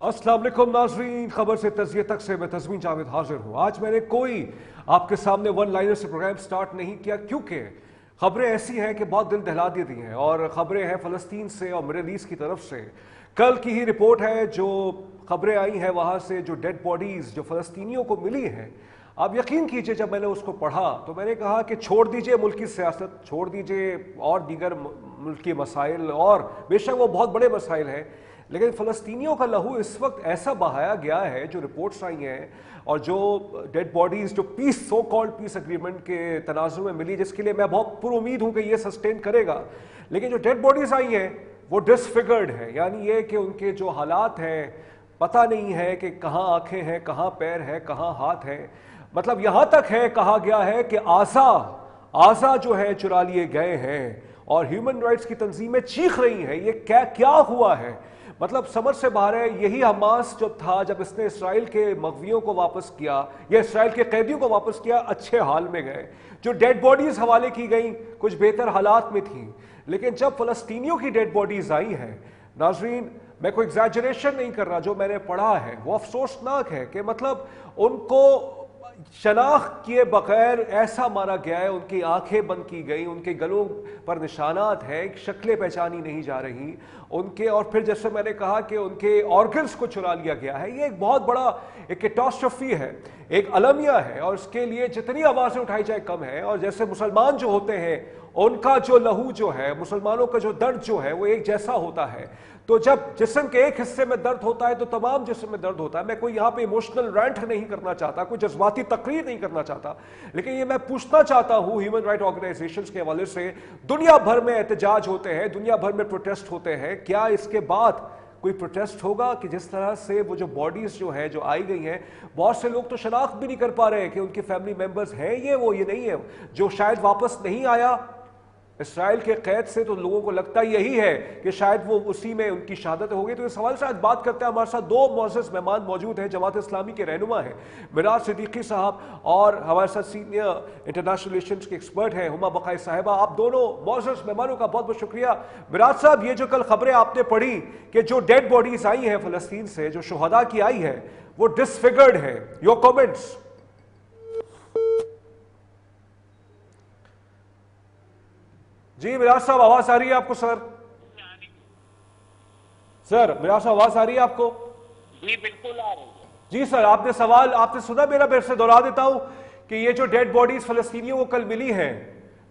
السلام علیکم ناظرین، خبر سے تجزیے تک سے میں تزمین جاوید حاضر ہوں۔ آج میں نے کوئی آپ کے سامنے ون لائنر سے پروگرام سٹارٹ نہیں کیا، کیونکہ خبریں ایسی ہیں کہ بہت دل دہلا دیتی ہیں، اور خبریں ہیں فلسطین سے اور مڈل ایسٹ کی طرف سے۔ کل کی ہی رپورٹ ہے، جو خبریں آئی ہیں وہاں سے، جو ڈیڈ باڈیز جو فلسطینیوں کو ملی ہیں، آپ یقین کیجئے جب میں نے اس کو پڑھا تو میں نے کہا کہ چھوڑ دیجئے ملک کی سیاست، چھوڑ دیجئے اور دیگر ملکی مسائل، اور بے شک وہ بہت بڑے مسائل ہیں، لیکن فلسطینیوں کا لہو اس وقت ایسا بہایا گیا ہے، جو رپورٹس آئی ہیں اور جو ڈیڈ باڈیز جو پیس سو کالڈ پیس اگریمنٹ کے تناظر میں ملی، جس کے لیے میں بہت پر امید ہوں کہ یہ سسٹین کرے گا، لیکن جو ڈیڈ باڈیز آئی ہیں وہ ڈسفگرڈ ہیں، یعنی یہ کہ ان کے جو حالات ہیں پتہ نہیں ہے کہ کہاں آنکھیں ہیں، کہاں پیر ہے، کہاں ہاتھ ہے، مطلب یہاں تک ہے کہا گیا ہے کہ اعضا جو ہے چرا لیے گئے ہیں، اور ہیومن رائٹس کی تنظیمیں چیخ رہی ہیں یہ کیا ہوا ہے۔ مطلب سمجھ سے باہر ہے، یہی حماس جب تھا، جب اس نے اسرائیل کے مغویوں کو واپس کیا یا اسرائیل کے قیدیوں کو واپس کیا، اچھے حال میں گئے، جو ڈیڈ باڈیز حوالے کی گئیں کچھ بہتر حالات میں تھیں، لیکن جب فلسطینیوں کی ڈیڈ باڈیز آئی ہیں ناظرین، میں کوئی ایگزیجریشن نہیں کر رہا، جو میں نے پڑھا ہے وہ افسوسناک ہے کہ مطلب ان کو شناخت کیے بغیر ایسا مارا گیا ہے، ان کی آنکھیں بند کی گئی، ان کے گلوں پر نشانات ہیں، شکلیں پہچانی نہیں جا رہی ان کے، اور پھر جیسے میں نے کہا کہ ان کے آرگنز کو چرا لیا گیا ہے۔ یہ ایک بہت بڑا ایک کیٹاسٹرفی ہے، ایک المیہ ہے، اور اس کے لیے جتنی آوازیں اٹھائی جائے کم ہے، اور جیسے مسلمان جو ہوتے ہیں ان کا جو لہو جو ہے، مسلمانوں کا جو درد جو ہے وہ ایک جیسا ہوتا ہے، تو جب جسم کے ایک حصے میں درد ہوتا ہے تو تمام جسم میں درد ہوتا ہے۔ میں کوئی یہاں پہ ایموشنل رینٹ نہیں کرنا چاہتا، کوئی جذباتی تقریر نہیں کرنا چاہتا، لیکن یہ میں پوچھنا چاہتا ہوں ہیومن رائٹ آرگنائزیشنز کے حوالے سے، دنیا بھر میں احتجاج ہوتے ہیں، دنیا بھر میں پروٹیسٹ ہوتے ہیں، کیا اس کے بعد کوئی پروٹیسٹ ہوگا کہ جس طرح سے وہ جو باڈیز جو ہے جو آئی گئی ہیں، بہت سے لوگ تو شناخت بھی نہیں کر پا رہے کہ ان کے فیملی ممبرز ہیں یہ نہیں ہے، جو شاید واپس نہیں آیا اسرائیل کے قید سے، تو لوگوں کو لگتا یہی ہے کہ شاید وہ اسی میں ان کی شہادت ہو گئی۔ تو اس حوالے سے آج بات کرتے ہیں، ہمارے ساتھ دو معزز مہمان موجود ہیں، جماعت اسلامی کے رہنما ہیں میراج صدیقی صاحب، اور ہمارے ساتھ سینئر انٹرنیشنل ریلیشنز کے ایکسپرٹ ہیں ہما بقائی صاحبہ۔ آپ دونوں معزز مہمانوں کا بہت بہت شکریہ۔ میراج صاحب، یہ جو کل خبریں آپ نے پڑھی کہ جو ڈیڈ باڈیز آئی ہیں فلسطین سے، جو شہداء کی آئی ہے، وہ ڈسفگرڈ ہیں، یور کامنٹس؟ جی میراج صاحب، آواز آ رہی ہے آپ کو؟ سر میراج صاحب، آواز آ رہی ہے آپ کو؟ جی بالکل آ رہی ہے۔ جی سر، آپ نے سوال آپ نے سنا میرا؟ پھر سے دوہرا دیتا ہوں کہ یہ جو ڈیڈ باڈیز فلسطینیوں کو کل ملی ہیں،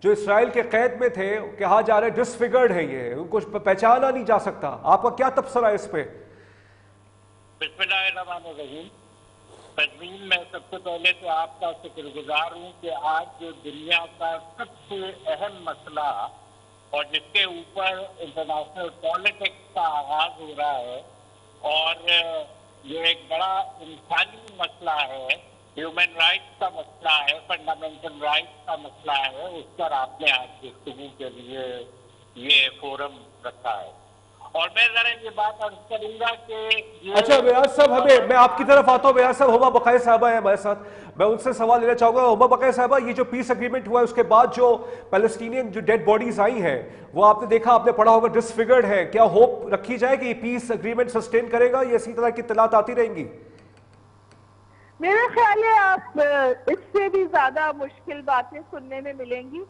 جو اسرائیل کے قید میں تھے، کہا جا رہا ہے ڈسفگرڈ ہے، یہ ان کو پہچانا نہیں جا سکتا، آپ کا کیا تبصرہ ہے اس پہ؟ بسم اللہ الرحمن الرحیم۔ تجمین، میں سب سے پہلے تو آپ کا شکر گزار ہوں کہ آج جو دنیا کا سب سے اہم مسئلہ اور جس کے اوپر انٹرنیشنل پالیٹکس کا آغاز ہو رہا ہے، اور یہ ایک بڑا انسانی مسئلہ ہے، ہیومن رائٹس کا مسئلہ ہے، فنڈامنٹل رائٹس کا مسئلہ ہے، اس پر آپ نے آج گفتگو کے لیے یہ فورم رکھا ہے۔ اور میں ذرا یہ بات عرض کروں گا کہ اچھا میراج صاحب، میں آپ کی طرف آتا ہوں۔ میراج صاحب، ہما بقائی صاحبہ ہیں ہمارے ساتھ، میں ان سے سوال لینا چاہوں گا۔ ہما بقائی صاحبہ، یہ جو پیس اگریمنٹ ہوا ہے، اس کے بعد جو پیلسٹینین جو ڈیڈ باڈیز آئی ہیں، وہ آپ نے دیکھا، آپ نے پڑھا ہوگا، ڈسفگرڈ ہے، کیا ہوپ رکھی جائے کہ یہ پیس اگریمنٹ سسٹین کرے گا، یا اسی طرح کی اطلاعات آتی رہیں گی؟ میرا خیال ہے آپ اس سے بھی زیادہ مشکل باتیں سننے میں ملیں گی،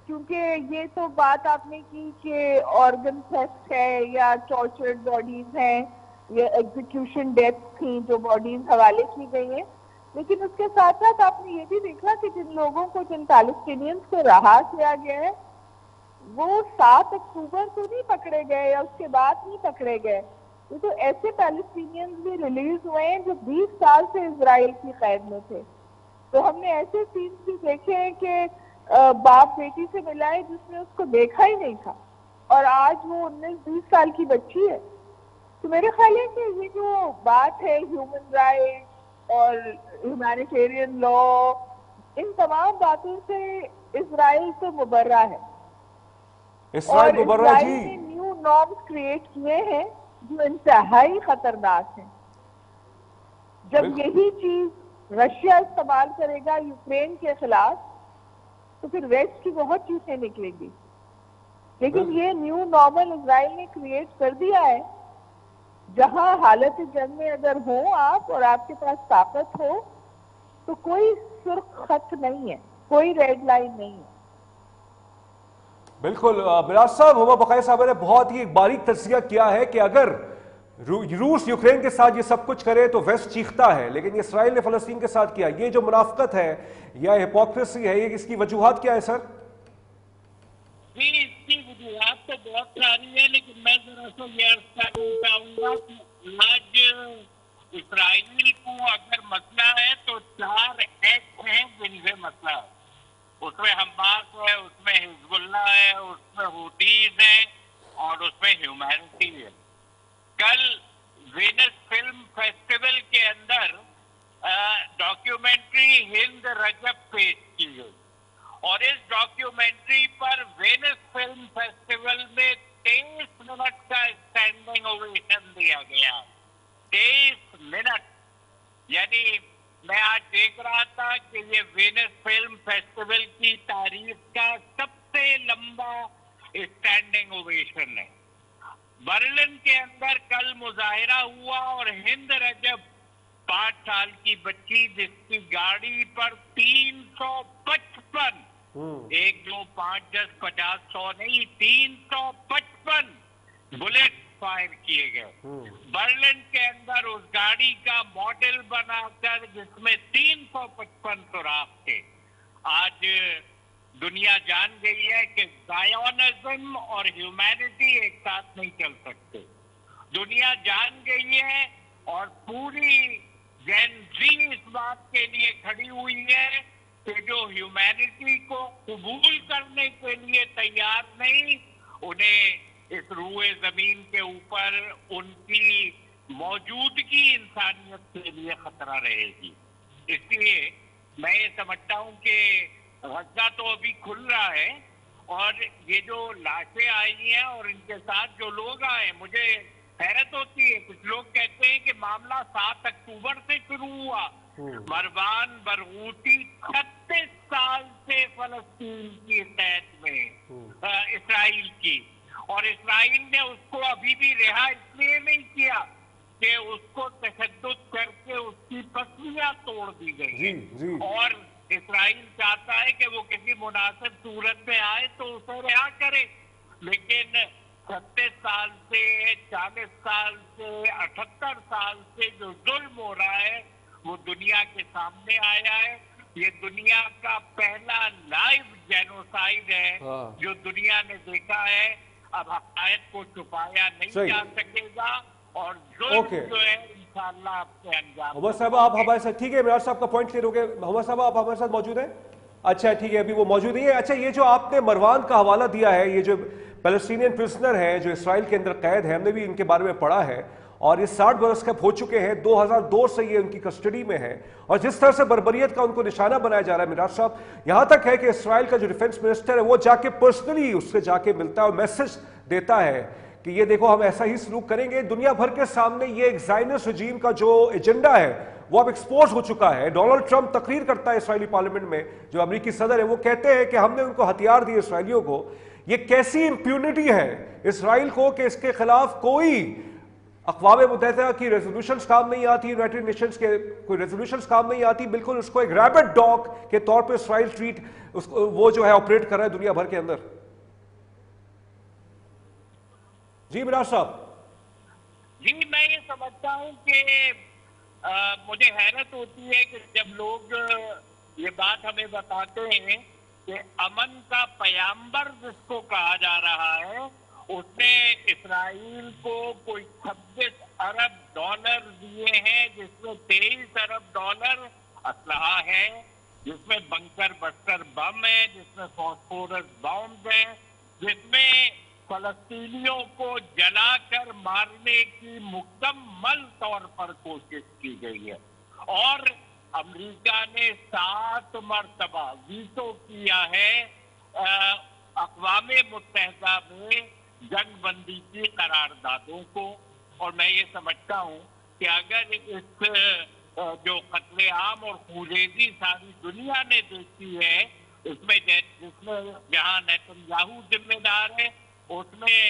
کیونکہ یہ تو بات آپ نے کی کہ آرگن تھیفٹ ہے یا ٹارچرڈ باڈیز ہیں یا ایگزیکیوشن ڈیتھ تھیں جو باڈیز حوالے کی گئی ہیں، لیکن اس کے ساتھ ساتھ آپ نے یہ بھی دیکھا کہ جن لوگوں کو، جن پیلسٹینینز کو رہا کیا گیا ہے، وہ 7 اکتوبر کو نہیں پکڑے گئے یا اس کے بعد نہیں پکڑے گئے، یہ تو ایسے پیلسٹینینز بھی ریلیز ہوئے ہیں جو 20 سال سے اسرائیل کی قید میں تھے۔ تو ہم نے ایسے سینز بھی دیکھے ہیں کہ باپ بیٹی سے ملا ہے جس نے اس کو دیکھا ہی نہیں تھا، اور آج وہ 19-20 سال کی بچی ہے۔ تو میرے خیال ہے کہ یہ جو بات ہے ہیومن رائٹ اور ہیومینیٹیرین لا، ان تمام باتوں سے اسرائیل تو مبرہ ہے، اور اسرائیل نے نیو نارمز کریٹ کیے ہیں جو انتہائی خطرناک ہیں۔ جب یہی چیز رشیا استعمال کرے گا یوکرین کے خلاف تو پھر ویسٹ کی بہت چیزیں نکلیں گی، لیکن یہ نیو نارمل اسرائیل نے کریٹ کر دیا ہے جہاں حالت جنگ میں اگر ہوں آپ اور آپ کے پاس طاقت ہو تو کوئی سرخ خط نہیں ہے, کوئی ریڈ لائن نہیں ہے. بالکل براج صاحب, ہما بقائی صاحب نے بہت ہی باریک تجزیہ کیا ہے کہ اگر روس یوکرین کے ساتھ یہ سب کچھ کرے تو ویسٹ چیختا ہے, لیکن یہ اسرائیل نے فلسطین کے ساتھ کیا, یہ جو منافقت ہے یا ہپوکریسی ہے, یہ اس کی وجوہات کیا ہے سر؟ جی, اس کی وجوہات تو بہت ساری ہے, لیکن میں ذرا سا یہ عرض کرنا چاہوں گا کہ آج اسرائیل کو اگر مسئلہ ہے تو 4 ایکٹ ہیں جن سے مسئلہ ہے. اس میں حماس ہے, اس میں حزب اللہ ہے, اس میں حوثیز ہیں اور اس میں ہیومینٹی ہے. کل وینس فلم فیسٹیول کے اندر ڈاکیومنٹری ہند رجب پیش کی گئی اور اس ڈاکیومنٹری پر وینس فلم فیسٹیول میں 23 منٹ کا اسٹینڈنگ اوویشن دیا گیا. 23 منٹ, یعنی میں آج دیکھ رہا تھا کہ یہ وینس فلم فیسٹیول کی تاریخ کا سب سے لمبا اسٹینڈنگ اوویشن ہے. برلن کے اندر کل مظاہرہ ہوا اور ہند رجب 5 سال کی بچی جس کی گاڑی پر 355 1 2 5 10 50 100 نہیں 355 بلیٹ فائر کیے گئے. برلن کے اندر اس گاڑی کا ماڈل بنا کر جس میں 355 سوراخ تھے. آج دنیا جان گئی ہے کہ زائونزم اور ہیومینٹی ایک ساتھ نہیں چل سکتے. دنیا جان گئی ہے اور پوری جین زی اس بات کے لیے کھڑی ہوئی ہے کہ جو ہیومینٹی کو قبول کرنے کے لیے تیار نہیں, انہیں اس روئے زمین کے اوپر ان کی موجودگی انسانیت کے لیے خطرہ رہے گی. اس لیے میں یہ سمجھتا ہوں کہ غزہ تو ابھی کھل رہا ہے اور یہ جو لاشیں آئی ہیں اور ان کے ساتھ جو لوگ آئے, مجھے حیرت ہوتی ہے. کچھ لوگ کہتے ہیں کہ معاملہ 7 اکتوبر سے شروع ہوا. مروان برغوثی 36 سال سے فلسطین کی قید میں, اسرائیل کی, اور اسرائیل نے اس کو ابھی بھی رہا اس لیے نہیں کیا کہ اس کو تشدد کر کے اس کی پسلیاں توڑ دی گئی ہیں. اور اسرائیل چاہتا ہے کہ وہ کسی مناسب صورت میں آئے تو اسے رہا کرے, لیکن 36 سال سے 40 سال سے 78 سال سے جو ظلم ہو رہا ہے وہ دنیا کے سامنے آیا ہے. یہ دنیا کا پہلا لائیو جینوسائیڈ ہے جو دنیا نے دیکھا ہے. اب حقائق کو چھپایا نہیں جا سکے گا اور ظلم جو ہے انشاءاللہ آپ سے انجام. محمد صاحب آپ ہمارے ساتھ, ٹھیک ہے میرا صاحب کا پوائنٹ کلیئر ہو گیا. محمد صاحب آپ ہمارے ساتھ موجود ہیں؟ اچھا ٹھیک ہے, ابھی وہ موجود نہیں ہے. اچھا, یہ جو آپ نے مروان کا حوالہ دیا ہے, یہ جو پیلسٹینین پرسنر ہیں جو اسرائیل کے اندر قید ہے, ہم نے بھی ان کے بارے میں پڑھا ہے اور یہ 60 برس کے ہو چکے ہیں. 2002 سے یہ ان کی کسٹڈی میں ہے اور جس طرح سے بربریت کا ان کو نشانہ بنایا جا رہا ہے میراج صاحب, یہاں تک ہے کہ اسرائیل کا جو ڈیفنس منسٹر ہے وہ جا کے پرسنلی اس سے جا کے ملتا ہے اور میسج دیتا ہے کہ یہ دیکھو ہم ایسا ہی سلوک کریں گے. دنیا بھر کے سامنے یہ ایک زائنسٹ رجیم کا جو ایجنڈا ہے وہ اب ایکسپوز ہو چکا ہے. ڈونلڈ ٹرمپ تقریر کرتا ہے اسرائیلی پارلیمنٹ میں, جو امریکی صدر ہے, وہ کہتے ہیں کہ ہم نے ان کو ہتھیار دیے اسرائیلیوں کو. یہ کیسی امپیونٹی ہے اسرائیل کو کہ اس کے خلاف کوئی اقوام متحدہ کی ریزولوشنز کام نہیں آتی, یونائٹڈ نیشنز کے کوئی ریزولوشنز کام نہیں آتی, بالکل اس کو ایک ریبٹ ڈاگ کے طور پہ اسرائیل ٹریٹ وہ جو ہے آپریٹ کر رہا ہے دنیا بھر کے اندر. جی میراج صاحب. جی, میں یہ سمجھتا ہوں کہ مجھے حیرت ہوتی ہے کہ جب لوگ یہ بات ہمیں بتاتے ہیں کہ امن کا پیامبر جس کو کہا جا رہا ہے اس نے اسرائیل کو کوئی 26 ارب ڈالر دیے ہیں, جس میں 23 ارب ڈالر اسلحہ ہے, جس میں بنکر بسٹر بم ہے, جس میں فاسفورس بامز ہیں, جس میں فلسطینیوں کو جلا کر مارنے کی مکمل طور پر کوشش کی گئی ہے. اور امریکہ نے 7 مرتبہ ویٹو کیا ہے اقوام متحدہ میں جنگ بندی کی قراردادوں کو. اور میں یہ سمجھتا ہوں کہ اگر اس جو قتل عام اور خونریزی ساری دنیا نے دیکھی ہے, اس میں جس میں جہاں نیتن یاہو ذمہ دار ہے, اس میں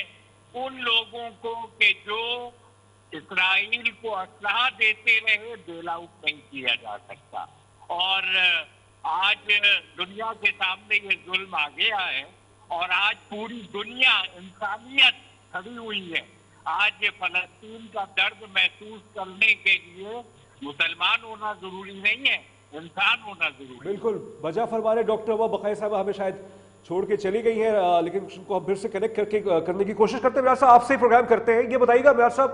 ان لوگوں کو کہ جو اسرائیل کو اسلحہ دیتے رہے بیل آؤٹ نہیں کیا جا سکتا. اور آج دنیا کے سامنے یہ ظلم آ گیا ہے اور آج پوری دنیا انسانیت کھڑی ہوئی ہے. آج فلسطین کا درد محسوس کرنے کے لیے مسلمان ہونا ضروری نہیں ہے, انسان ہونا ضروری ہے. بالکل بجا فرمانے ڈاکٹر ہوا بقائی صاحب ہمیں شاید چھوڑ کے چلی گئی ہیں, لیکن اس کو ہم پھر سے کنیکٹ کرنے کی کوشش کرتے ہیں. میرا صاحب آپ سے ہی پروگرام کرتے ہیں. یہ بتائیے گا میرا صاحب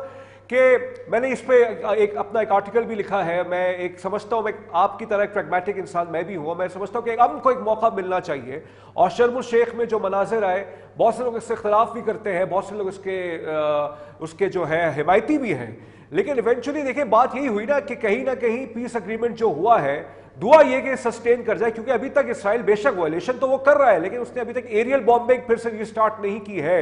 کہ میں نے اس پہ اپنا ایک آرٹیکل بھی لکھا ہے. میں ایک سمجھتا ہوں, آپ کی طرح ایک پریگمیٹک انسان میں بھی ہوں, میں سمجھتا ہوں کہ امن کو ایک موقع ملنا چاہیے. اور شرم الشیخ میں جو مناظر آئے, بہت سے لوگ اس سے اختلاف بھی کرتے ہیں, بہت سے لوگ اس کے جو ہے حمایتی بھی ہیں, لیکن ایونچولی دیکھیں بات یہی ہوئی نا کہ کہیں نہ کہیں پیس اگریمنٹ جو ہوا ہے, دعا یہ کہ سسٹین کر جائے, کیونکہ ابھی تک اسرائیل بے شک وائلیشن تو وہ کر رہا ہے, لیکن اس نے ابھی تک ایریل بامبنگ پھر سے ریسٹارٹ نہیں کی ہے.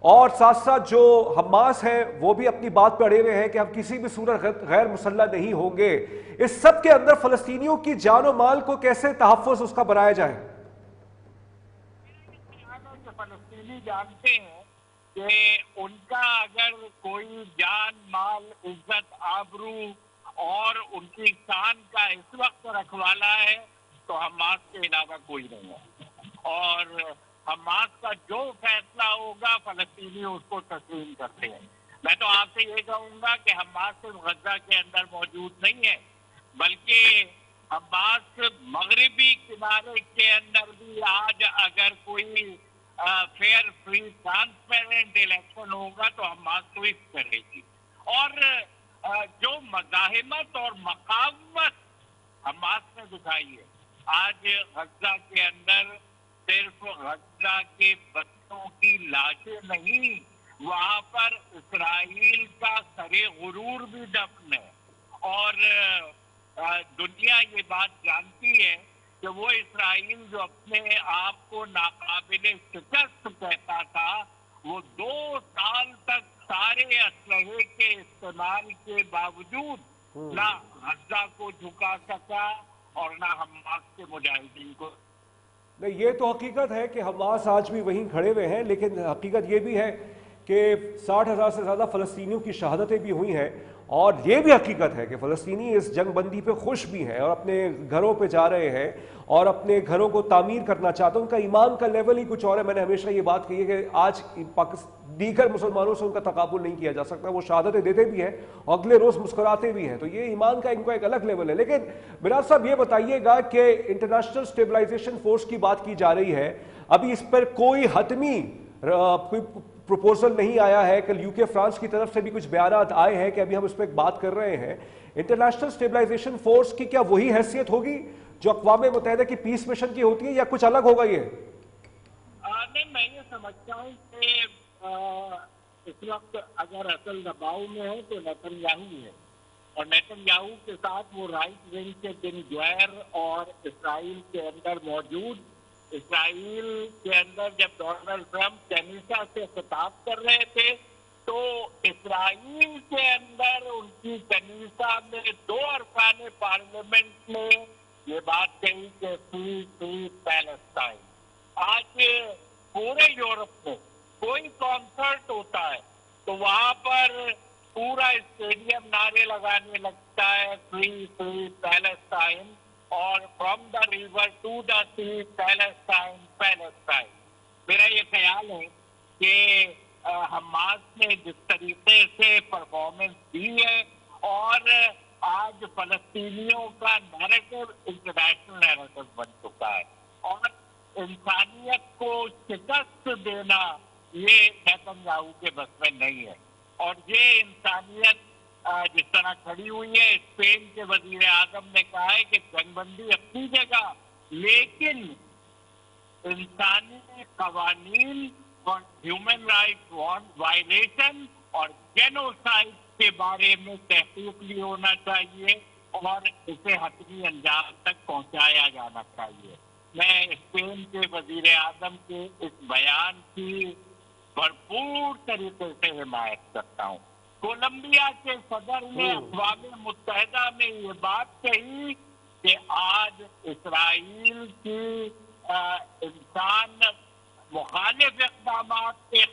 اور ساتھ ساتھ جو حماس ہیں وہ بھی اپنی بات پہ اڑے ہوئے ہیں کہ ہم کسی بھی صورت غیر مسلح نہیں ہوں گے. اس سب کے اندر فلسطینیوں کی جان و مال کو کیسے تحفظ اس کا بنایا جائے؟ فلسطینی جانتے ہیں کہ ان کا اگر کوئی جان مال عزت آبرو اور ان کی شان کا اس وقت رکھوالا ہے تو حماس کے علاوہ کوئی نہیں ہے. اور حماس کا جو فیصلہ ہوگا فلسطینی اس کو تسلیم کرتے ہیں. میں تو آپ سے یہ کہوں گا کہ حماس صرف غزہ کے اندر موجود نہیں ہے, بلکہ حماس مغربی کنارے کے اندر بھی آج اگر کوئی فیئر فری ٹرانسپیرنٹ الیکشن ہوگا تو حماس تو اس کرے گی. اور جو مزاحمت اور مقاومت حماس نے دکھائی ہے, آج غزہ کے اندر صرف غزہ کے بچوں کی لاشیں نہیں, وہاں پر اسرائیل کا سرے غرور بھی دفن ہے. اور دنیا یہ بات جانتی ہے کہ وہ اسرائیل جو اپنے آپ کو ناقابل شکست کہتا تھا, وہ 2 سال تک سارے اسلحے کے استعمال کے باوجود نہ غزہ کو جھکا سکا اور نہ حماس کے مجاہدین کو. نہیں, یہ تو حقیقت ہے کہ حماس آج بھی وہیں کھڑے ہوئے ہیں, لیکن حقیقت یہ بھی ہے کہ 60,000 سے زیادہ فلسطینیوں کی شہادتیں بھی ہوئی ہیں. اور یہ بھی حقیقت ہے کہ فلسطینی اس جنگ بندی پہ خوش بھی ہیں اور اپنے گھروں پہ جا رہے ہیں اور اپنے گھروں کو تعمیر کرنا چاہتے ہیں. ان کا ایمان کا لیول ہی کچھ اور ہے. میں نے ہمیشہ یہ بات کہی ہے کہ آج دیگر مسلمانوں سے ان کا تقابل نہیں کیا جا سکتا. وہ شہادتیں دیتے بھی ہیں اور اگلے روز مسکراتے بھی ہیں, تو یہ ایمان کا ان کا ایک الگ لیول ہے. لیکن میرا صاحب یہ بتائیے گا کہ انٹرنیشنل اسٹیبلائزیشن فورس کی بات کی جا رہی ہے, ابھی اس پر کوئی حتمی کوئی پروپوزل نہیں آیا ہے. کل یو کے فرانس کی طرف سے بھی کچھ بیانات آئے ہیں کہ ابھی ہم اس پہ ایک بات کر رہے ہیں. انٹرنیشنل اسٹیبلائزیشن فورس کی کیا وہی حیثیت ہوگی جو اقوام متحدہ کی پیس مشن کی ہوتی ہے یا کچھ الگ ہوگا؟ یہ نہیں, میں یہ سمجھتا ہوں کہ اس وقت اگر اصل دباؤ میں ہے تو نیتن یاہو ہے, اور نیتن یاہو کے ساتھ وہ رائٹ ونگ کے بن جویر اور اسرائیل کے اندر موجود. اسرائیل کے اندر جب ڈونلڈ ٹرمپ کینیسا سے خطاب کر رہے تھے تو اسرائیل کے اندر ان کی کنیسا میں 2 ارکان پارلیمنٹ نے یہ بات کہی کہ فری پیلسٹائن. آج پورے یورپ میں کوئی کانسرٹ ہوتا ہے تو وہاں پر پورا اسٹیڈیم نعرے لگانے لگتا ہے فری پیلسٹائن, اور from the river to the sea Palestine Palestine. میرا یہ خیال ہے کہ حماس نے جس طریقے سے پرفارمنس دی ہے اور آج فلسطینیوں کا نیریٹو انٹرنیشنل نیریٹو بن چکا ہے, اور انسانیت کو شکست دینا یہ نیتن یاہو کے بس میں نہیں ہے. اور یہ انسانیت جس طرح کھڑی ہوئی ہے, اسپین کے وزیر اعظم نے کہا ہے کہ جنگ بندی اپنی جگہ, لیکن انسانی قوانین اور ہیومن رائٹ وائلیشن اور جینوسائڈ کے بارے میں تحقیق بھی ہونا چاہیے اور اسے حتمی انجام تک پہنچایا جانا چاہیے. میں اسپین کے وزیر اعظم کے اس بیان کی بھرپور طریقے سے حمایت کرتا ہوں. کولمبیا کے صدر نے اقوام متحدہ میں یہ بات کہی کہ آج اسرائیل کی انسان مخالف اقدامات کے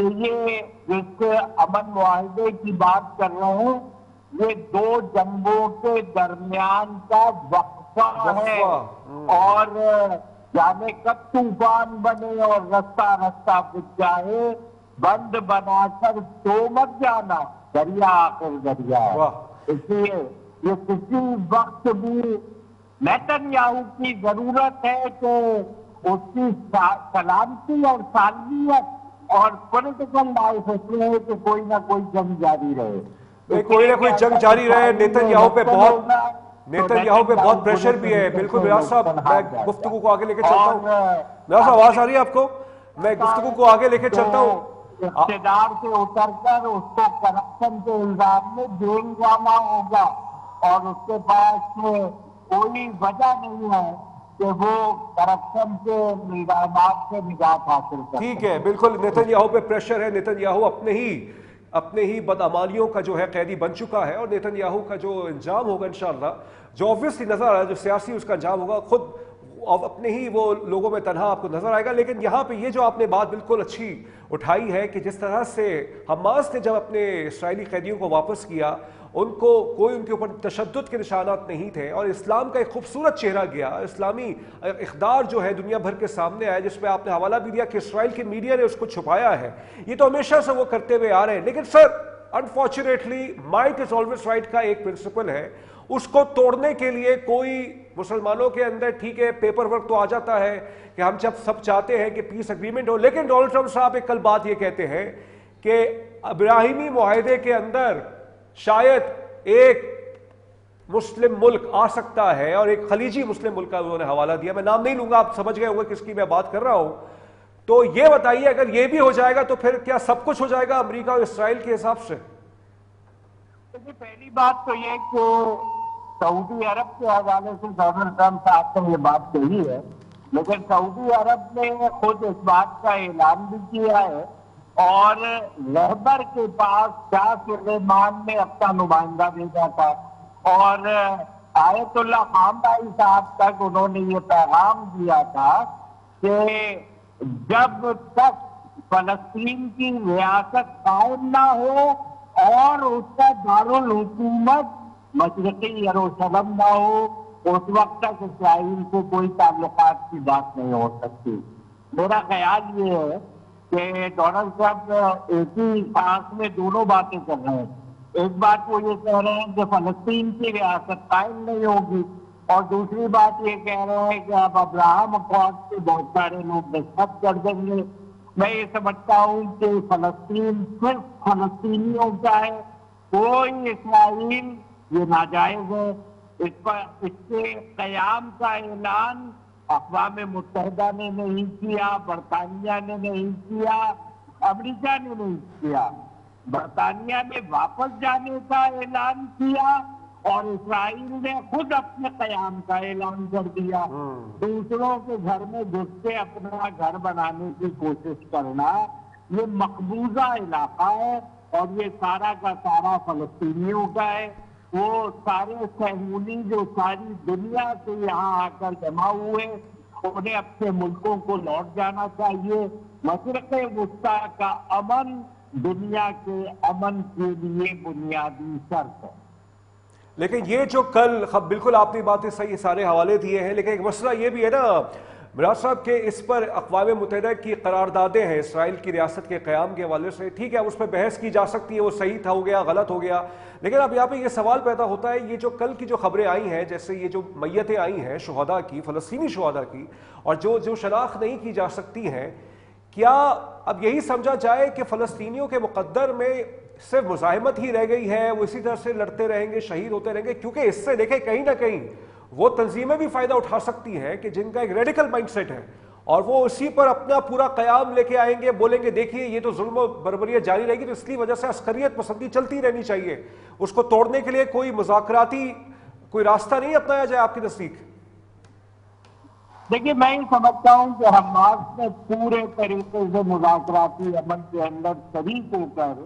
کہ یہ جس امن معاہدے کی بات کر رہے ہیں یہ دو جنگوں کے درمیان کا وقفہ ہے، اور جانے کب طوفان بنے اور رستہ رستہ بچ جائے، بند بنا کر تو مت جانا، دریا آخر دریا ہے۔ اس لیے یہ کسی وقت بھی نیتن یاہو کی ضرورت ہے کہ اس کی سلامتی اور سالمیت اور پولیٹیکل لائف اس میں ہے کہ کوئی نہ کوئی جنگ جاری رہے، کوئی نہ کوئی جنگ جاری رہے۔ نیتن یاہو پہ بہت پریشر بھی ہے۔ بالکل میراز صاحب، میں گفتگو کو آگے لے کے چلتا ہوں۔ میراز صاحب آواز آ رہی ہے آپ کو؟ میں گفتگو کو آگے لے کے چلتا ہوں۔ اقتدار سے اتر کر اس کو کرپشن کے الزام میں جیل جانا ہوگا، اور اس کے پاس کوئی وجہ نہیں ہے کہ وہ کرپشن کے الزامات سے نجات حاصل کرے۔ ٹھیک ہے، بالکل نیتن یاہو پہ پریشر ہے۔ نیتن یاہو اپنے ہی بدعمالیوں کا جو ہے قیدی بن چکا ہے، اور نیتن یاہو کا جو انجام ہوگا انشاءاللہ، جو آبویسلی نظر آ رہا ہے، جو سیاسی اس کا انجام ہوگا، خود اپنے ہی وہ لوگوں میں تنہا آپ کو نظر آئے گا۔ لیکن یہاں پہ یہ جو آپ نے بات بالکل اچھی اٹھائی ہے کہ جس طرح سے حماس نے جب اپنے اسرائیلی قیدیوں کو واپس کیا، ان کو کوئی ان کے اوپر تشدد کے نشانات نہیں تھے، اور اسلام کا ایک خوبصورت چہرہ گیا، اسلامی اقدار جو ہے دنیا بھر کے سامنے آیا، جس پہ آپ نے حوالہ بھی دیا کہ اسرائیل کی میڈیا نے اس کو چھپایا ہے۔ یہ تو ہمیشہ سے وہ کرتے ہوئے آ رہے ہیں، لیکن sir unfortunately might is always right کا ایک پرنسپل ہے، اس کو توڑنے کے لیے کوئی مسلمانوں کے اندر ٹھیک ہے پیپر ورک تو آ جاتا ہے کہ ہم جب سب چاہتے ہیں کہ پیس اگریمنٹ ہو، لیکن ڈونلڈ ٹرمپ صاحب ایک کل بات یہ کہتے ہیں کہ ابراہیمی معاہدے کے اندر شاید ایک مسلم ملک آ سکتا ہے، اور ایک خلیجی مسلم ملک کا انہوں نے حوالہ دیا، میں نام نہیں لوں گا، آپ سمجھ گئے ہوں گے کس کی میں بات کر رہا ہوں۔ تو یہ بتائیے اگر یہ بھی ہو جائے گا تو پھر کیا سب کچھ ہو جائے گا امریکہ اور اسرائیل کے حساب سے؟ پہلی بات تو یہ کہ سعودی عرب کے حوالے سے ڈونلڈ ٹرمپ صاحب نے یہ بات کہی ہے، لیکن سعودی عرب نے خود اس بات کا اعلان بھی کیا ہے، اور رہبر کے پاس شاہ سلیمان نے اپنا نمائندہ بھیجا تھا، اور آیت اللہ خامنہئی صاحب تک انہوں نے یہ پیغام دیا تھا کہ جب تک فلسطین کی ریاست قائم نہ ہو اور اس کا دارالحکومت مشرقی یروشلم نہ ہو، اس وقت تک اسرائیل سے کوئی تعلقات کی بات نہیں ہو سکتی۔ میرا خیال یہ ہے کہ ڈونلڈ ٹرمپ ایک ہی سانس میں دونوں باتیں کر رہے ہیں۔ ایک بات وہ یہ کہہ رہے ہیں کہ فلسطین کی ریاست قائم نہیں ہوگی، اور دوسری بات یہ کہہ رہے ہیں کہ اب ابراہم اکارڈ سے بہت سارے لوگ دستخط کر دیں گے۔ میں یہ سمجھتا ہوں کہ فلسطین صرف فلسطینیوں کا ہے، کوئی اسرائیل یہ ناجائز ہے۔ اس کے قیام کا اعلان اقوام متحدہ نے نہیں کیا، برطانیہ نے نہیں کیا، امریکہ نے نہیں کیا۔ برطانیہ نے واپس جانے کا اعلان کیا، اور اسرائیل نے خود اپنے قیام کا اعلان کر دیا۔ دوسروں کے گھر میں گھس کے اپنا گھر بنانے کی کوشش کرنا یہ مقبوضہ علاقہ ہے، اور یہ سارا کا سارا فلسطینیوں کا ہے۔ وہ سارے صہیونی جو ساری دنیا سے یہاں آ کر جمع ہوئے، انہیں اپنے ملکوں کو لوٹ جانا چاہیے۔ مشرق وسطیٰ کا امن دنیا کے امن کے لیے بنیادی شرط ہے۔ لیکن یہ جو کل بالکل آپ نے باتیں صحیح سارے حوالے دیے ہیں، لیکن ایک مسئلہ یہ بھی ہے نا میراز صاحب کہ اس پر اقوام متحدہ کی قراردادیں ہیں اسرائیل کی ریاست کے قیام کے حوالے سے، ٹھیک ہے اس پہ بحث کی جا سکتی ہے وہ صحیح تھا ہو گیا غلط ہو گیا، لیکن اب یہاں پہ یہ سوال پیدا ہوتا ہے یہ جو کل کی جو خبریں آئی ہیں، جیسے یہ جو میتیں آئی ہیں شہداء کی، فلسطینی شہداء کی، اور جو شناخت نہیں کی جا سکتی ہیں، کیا اب یہی سمجھا جائے کہ فلسطینیوں کے مقدر میں صرف مزاحمت ہی رہ گئی ہے، وہ اسی طرح سے لڑتے رہیں گے، شہید ہوتے رہیں گے؟ کیونکہ اس سے دیکھیں کہیں نہ کہیں وہ تنظیمیں بھی فائدہ اٹھا سکتی ہیں کہ جن کا ایک ریڈیکل مائنڈ سیٹ ہے، اور وہ اسی پر اپنا پورا قیام لے کے آئیں گے، بولیں گے دیکھیے یہ تو ظلم و بربریت جاری رہے گی، تو اس کی وجہ سے عسکریت پسندی چلتی رہنی چاہیے، اس کو توڑنے کے لیے کوئی مذاکراتی کوئی راستہ نہیں اپنایا جائے آپ کے نزدیک؟ دیکھیے میں یہ سمجھتا ہوں کہ حماس نے پورے طریقے سے مذاکراتی عمل کے اندر شریک ہو کر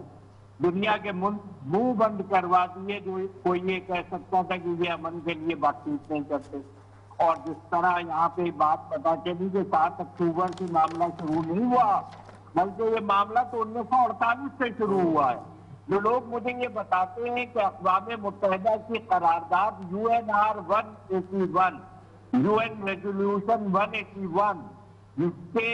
دنیا کے منہ بند کروا دیے، جو کوئی یہ کہہ سکتا تھا کہ یہ امن کے لیے بات چیت نہیں کرتے۔ اور جس طرح یہاں پہ بات پتا چلی کہ 7 اکتوبر سے معاملہ شروع نہیں ہوا، بلکہ یہ معاملہ تو 1948 سے شروع ہوا ہے. جو لوگ مجھے یہ بتاتے ہیں کہ اقوام متحدہ کی قرارداد UNR 181 UN ریزولوشن 181 جس کے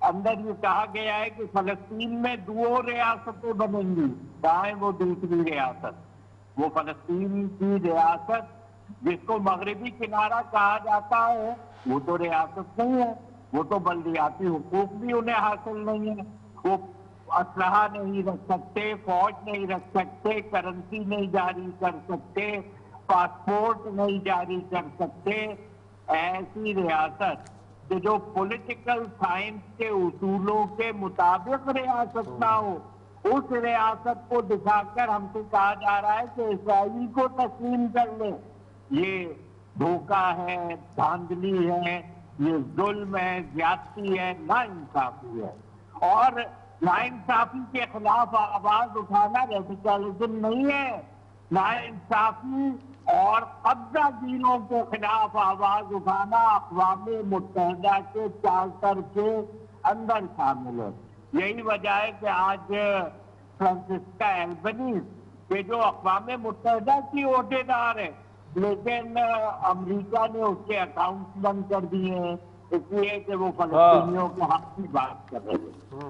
اندر یہ کہا گیا ہے کہ فلسطین میں 2 ریاستیں بنیں گی، کہاں ہے وہ دوسری ریاست؟ وہ فلسطین کی ریاست جس کو مغربی کنارہ کہا جاتا ہے وہ تو ریاست نہیں ہے. وہ تو بلدیاتی حقوق بھی انہیں حاصل نہیں ہے. وہ اسلحہ نہیں رکھ سکتے، فوج نہیں رکھ سکتے، کرنسی نہیں جاری کر سکتے، پاسپورٹ نہیں جاری کر سکتے. ایسی ریاست کہ جو پولیٹیکل سائنس کے اصولوں کے مطابق ریاست نہ ہو، اس ریاست کو دکھا کر ہم سے کہا جا رہا ہے کہ اسرائیل کو تسلیم کر لیں. یہ دھوکہ ہے، دھاندلی ہے، یہ ظلم ہے، زیادتی ہے، ناانصافی ہے. اور ناانصافی کے خلاف آواز اٹھانا ریڈیکلزم نہیں ہے. ناانصافی اور قبضہ گیروں کے خلاف آواز اٹھانا اقوام متحدہ کے چارٹر کے اندر شامل ہے. یہی وجہ ہے کہ آج فرانسسکا ایلبنیز کہ جو اقوام متحدہ کی عہدے دار ہے لیکن امریکہ نے اس کے اکاؤنٹ بند کر دیے ہیں اس لیے کہ وہ فلسطینیوں کے حق کی بات کر رہے ہیں.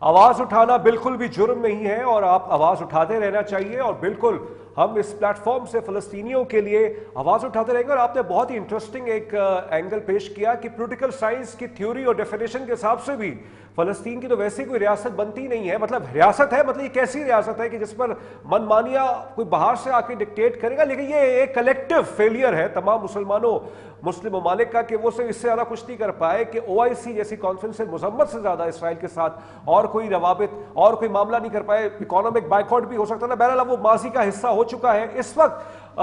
آواز اٹھانا بالکل بھی جرم نہیں ہے اور آپ آواز اٹھاتے رہنا چاہیے اور بالکل ہم اس پلیٹ فارم سے فلسطینیوں کے لیے آواز اٹھاتے رہیں گے. اور آپ نے بہت ہی انٹرسٹنگ ایک اینگل پیش کیا کہ پولیٹیکل سائنس کی تھیوری اور ڈیفینیشن کے حساب سے بھی فلسطین کی تو ویسے کوئی ریاست بنتی نہیں ہے. مطلب ریاست ہے، مطلب یہ کیسی ریاست ہے کہ جس پر من مانیہ کوئی باہر سے آ کے ڈکٹیٹ کرے گا؟ لیکن یہ ایک کلیکٹیو فیلئر ہے تمام مسلم ممالک کا کہ وہ صرف اس سے زیادہ کچھ نہیں کر پائے کہ OIC جیسی کانفرنس سے مذمت سے زیادہ اسرائیل کے ساتھ اور کوئی روابط اور کوئی معاملہ نہیں کر پائے. اکانومک بائیکاٹ بھی ہو سکتا تھا. بہرحال وہ ماضی کا حصہ ہو چکا ہے. اس وقت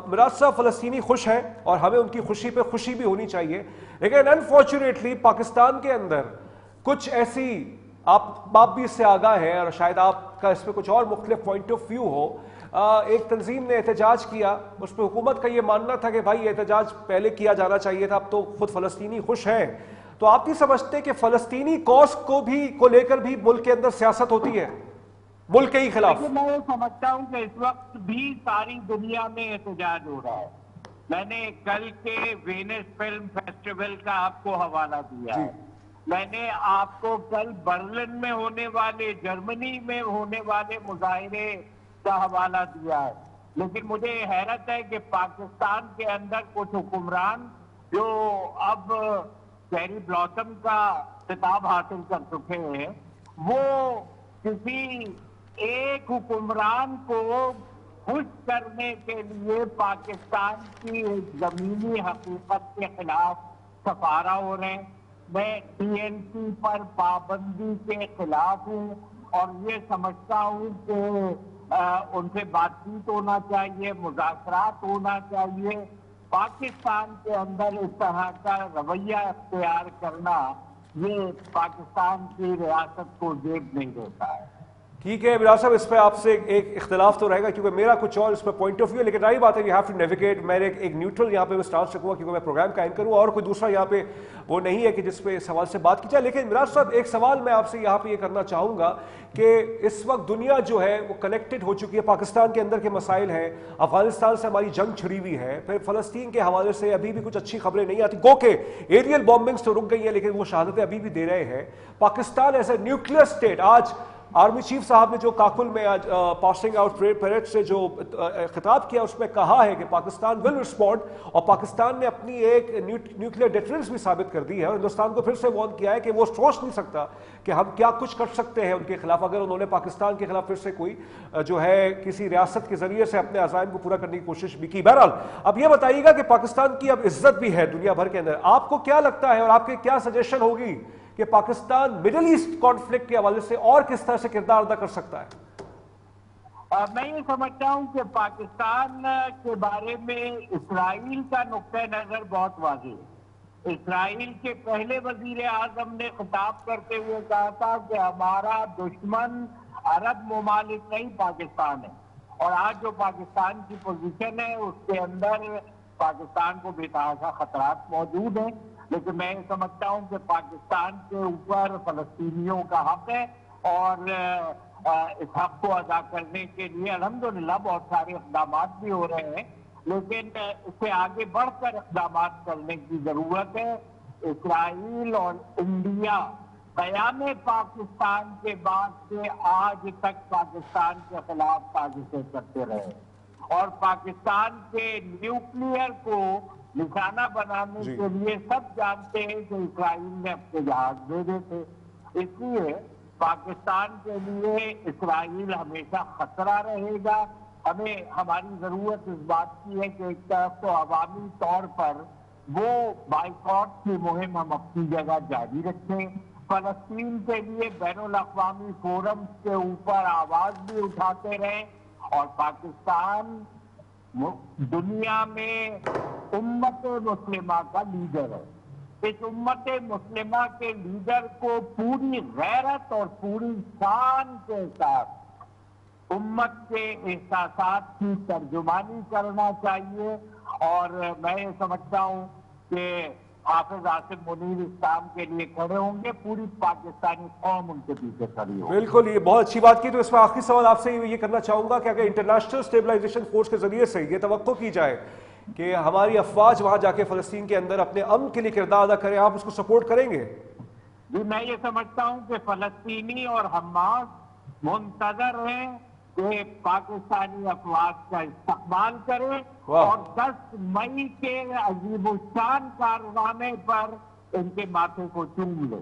میراث صاحب فلسطینی خوش ہیں اور ہمیں ان کی خوشی پہ خوشی بھی ہونی چاہیے. لیکن انفارچونیٹلی پاکستان کے اندر کچھ ایسی، آپ بھی اس سے آگاہ ہیں اور شاید آپ کا اس پہ کچھ اور مختلف پوائنٹ آف ویو ہو. ایک تنظیم نے احتجاج کیا، اس پہ حکومت کا یہ ماننا تھا کہ بھائی احتجاج پہلے کیا جانا چاہیے تھا، اب تو خود فلسطینی خوش ہیں. تو آپ نہیں سمجھتے کہ فلسطینی کوز کو لے کر بھی ملک کے اندر سیاست ہوتی ہے ملک کے ہی خلاف؟ میں یہ سمجھتا ہوں کہ اس وقت بھی ساری دنیا میں احتجاج ہو رہا ہے. میں نے کل کے وینس فلم فیسٹیول کا آپ کو حوالہ دیا ہے. میں نے آپ کو کل برلن میں ہونے والے، جرمنی میں ہونے والے مظاہرے کا حوالہ دیا ہے. لیکن مجھے حیرت ہے کہ پاکستان کے اندر کچھ حکمران جو اب چیری بلاسم کا خطاب حاصل کر چکے ہیں، وہ کسی ایک حکمران کو خوش کرنے کے لیے پاکستان کی زمینی حقیقت کے خلاف سفارہ ہو رہے ہیں. میں TNT پر پابندی کے خلاف ہوں اور یہ سمجھتا ہوں کہ ان سے بات چیت ہونا چاہیے، مذاکرات ہونا چاہیے. پاکستان کے اندر اس طرح کا رویہ اختیار کرنا یہ پاکستان کی ریاست کو زیب نہیں دیتا ہے. ٹھیک ہے میراث صاحب، اس پہ آپ سے ایک اختلاف تو رہے گا کیونکہ میرا کچھ اور اس پہ پوائنٹ آف ویو ہے. لیکن رہی بات ہے وی ہیو ٹو نیویگیٹ. میں ایک نیوٹرل یہاں پہ اسٹانس رکھوں گا کیونکہ میں پروگرام کا اینکر ہوں اور کوئی دوسرا یہاں پہ وہ نہیں ہے کہ جس پہ اس سوال سے بات کی جائے. لیکن میراث صاحب ایک سوال میں آپ سے یہاں پہ یہ کرنا چاہوں گا کہ اس وقت دنیا جو ہے وہ کنیکٹڈ ہو چکی ہے. پاکستان کے اندر کے مسائل ہیں، افغانستان سے ہماری جنگ چھڑی ہوئی ہے، پھر فلسطین کے حوالے سے ابھی بھی کچھ اچھی خبریں نہیں آتی. گو کہ ایریل بامبنگز تو رک گئی ہیں لیکن وہ شہادتیں ابھی بھی دے رہے ہیں. Pakistan as a nuclear state, آج آرمی چیف صاحب نے جو کاکل میں آج پاسنگ آؤٹ پیریڈ سے جو خطاب کیا اس میں کہا ہے کہ پاکستان ول رسپونڈ، اور پاکستان نے اپنی ایک نیوکلیئر ڈیٹرنس بھی ثابت کر دی ہے اور ہندوستان کو پھر سے وارن کیا ہے کہ وہ سوچ نہیں سکتا کہ ہم کیا کچھ کر سکتے ہیں ان کے خلاف اگر انہوں نے پاکستان کے خلاف پھر سے کوئی جو ہے کسی ریاست کے ذریعے سے اپنے عزائم کو پورا کرنے کی کوشش بھی کی. بہرحال اب یہ بتائیے گا کہ پاکستان کی اب عزت بھی ہے دنیا بھر کے اندر، آپ کو کیا لگتا ہے اور آپ کی کیا سجیشن ہوگی کہ پاکستان مڈل ایسٹ کانفلکٹ کے حوالے سے اور کس طرح سے کردار ادا کر سکتا ہے؟ میں یہ سمجھتا ہوں کہ پاکستان کے بارے میں اسرائیل کا نقطہ نظر بہت واضح ہے. اسرائیل کے پہلے وزیر اعظم نے خطاب کرتے ہوئے کہا تھا کہ ہمارا دشمن عرب ممالک نہیں پاکستان ہے. اور آج جو پاکستان کی پوزیشن ہے اس کے اندر پاکستان کو بے تحاشا خطرات موجود ہیں. لیکن میں یہ سمجھتا ہوں کہ پاکستان کے اوپر فلسطینیوں کا حق ہے، اور اس حق کو ادا کرنے کے لیے الحمدللہ بہت سارے اقدامات بھی ہو رہے ہیں، لیکن اس سے آگے بڑھ کر اقدامات کرنے کی ضرورت ہے۔ اسرائیل اور انڈیا قیام پاکستان کے بعد سے آج تک پاکستان کے خلاف سازشیں کرتے رہے، اور پاکستان کے نیوکلیئر کو نشانہ بنانے کے لیے سب جانتے ہیں کہ اسرائیل نے اپنے جہاز بھیجے تھے۔ اس لیے پاکستان کے لیے اسرائیل ہمیشہ خطرہ رہے گا۔ ہمیں ہماری ضرورت اس بات کی ہے کہ ایک طرف تو عوامی طور پر وہ بائیکاٹ کی مہم ہم اپنی جگہ جاری رکھیں، فلسطین کے لیے بین الاقوامی فورمز کے اوپر آواز بھی اٹھاتے رہیں، اور پاکستان دنیا میں امت مسلمہ کا لیڈر ہے۔ اس امت مسلمہ کے لیڈر کو پوری غیرت اور پوری شان کے ساتھ امت کے احساسات کی ترجمانی کرنا چاہیے، اور میں یہ سمجھتا ہوں کہ حافظ آصف منیر اس کام کے لیے کھڑے ہوں گے، پوری پاکستانی قوم ان کے پیچھے کھڑی ہوگی۔ بالکل، یہ بہت اچھی بات کی۔ تو اس میں آخری سوال آپ سے یہ کرنا چاہوں گا کہ اگر انٹرنیشنل اسٹیبلائزیشن فورس کے ذریعے سے یہ توقع کی جائے کہ ہماری افواج وہاں جا کے فلسطین کے اندر اپنے امن کے لیے کردار ادا کریں، آپ اس کو سپورٹ کریں گے؟ جی، میں یہ سمجھتا ہوں کہ فلسطینی اور حماس منتظر ہیں کہ پاکستانی افواج کا استقبال کریں، اور 10 مئی کے عظیم الشان کارنامے پر ان کے ماتھے کو چوم لیں۔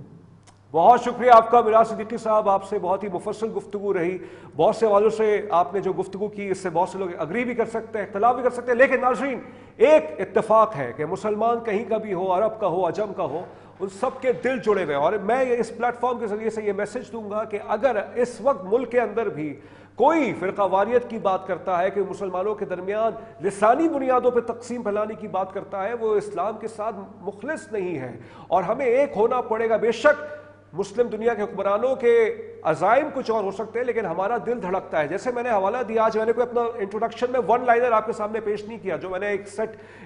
بہت شکریہ آپ کا میراث صدیقی صاحب، آپ سے بہت ہی مفصل گفتگو رہی، بہت سے حوالوں سے آپ نے جو گفتگو کی اس سے بہت سے لوگ اگری بھی کر سکتے ہیں، اختلاف بھی کر سکتے ہیں، لیکن ناظرین ایک اتفاق ہے کہ مسلمان کہیں کا بھی ہو، عرب کا ہو، عجم کا ہو، ان سب کے دل جڑے ہوئے ہیں۔ اور میں اس پلیٹ فارم کے ذریعے سے یہ میسج دوں گا کہ اگر اس وقت ملک کے اندر بھی کوئی فرقہ واریت کی بات کرتا ہے کہ مسلمانوں کے درمیان لسانی بنیادوں پہ تقسیم پھیلانے کی بات کرتا ہے، وہ اسلام کے ساتھ مخلص نہیں ہے، اور ہمیں ایک ہونا پڑے گا۔ بے شک مسلم دنیا کے حکمرانوں کے عزائم کچھ اور ہو سکتے ہیں، لیکن ہمارا دل دھڑکتا ہے۔ جیسے میں نے حوالہ دیا، آج میں نے کوئی اپنا انٹروڈکشن میں ون لائنر آپ کے سامنے پیش نہیں کیا، جو میں نے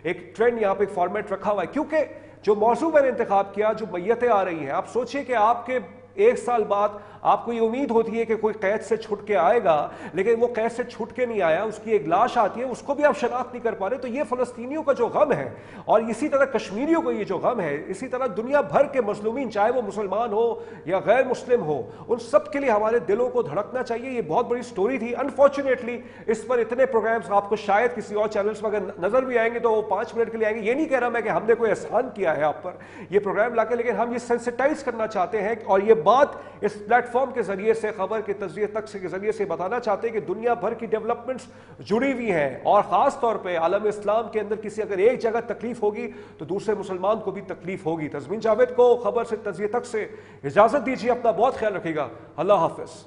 ایک ٹرینڈ یہاں پہ ایک فارمیٹ رکھا ہوا ہے، کیونکہ جو موضوع میں نے انتخاب کیا، جو میتیں آ رہی ہیں، آپ سوچئے کہ آپ کے 1 سال بعد آپ کو یہ امید ہوتی ہے کہ کوئی قید سے چھٹ کے آئے گا، لیکن وہ قید سے چھٹ کے نہیں آیا، اس کی ایک لاش آتی ہے، اس کو بھی آپ شناخت نہیں کر پا رہے۔ تو یہ فلسطینیوں کا جو غم ہے، اور اسی طرح کشمیریوں کو یہ جو غم ہے، اسی طرح دنیا بھر کے مظلومین، چاہے وہ مسلمان ہو یا غیر مسلم ہو، ان سب کے لیے ہمارے دلوں کو دھڑکنا چاہیے۔ یہ بہت بڑی سٹوری تھی، انفارچونیٹلی اس پر اتنے پروگرامز آپ کو شاید کسی اور چینلز پر اگر نظر بھی آئیں گے تو وہ 5 منٹ کے لیے آئیں گے۔ یہ نہیں کہہ رہا میں کہ ہم نے کوئی احسان کیا ہے آپ پر یہ پروگرام لا کے، لیکن ہم یہ سینسٹائز کرنا چاہتے ہیں، اور یہ بات اس پلیٹ فارم کے ذریعے سے، خبر کے تجزیے تک کے ذریعے سے بتانا چاہتے ہیں کہ دنیا بھر کی ڈیولپمنٹس جڑی ہوئی ہیں، اور خاص طور پہ عالم اسلام کے اندر کسی اگر ایک جگہ تکلیف ہوگی تو دوسرے مسلمان کو بھی تکلیف ہوگی۔ تزمین جاوید کو خبر سے تجزیے تک سے اجازت دیجیے، اپنا بہت خیال رکھیے گا، اللہ حافظ۔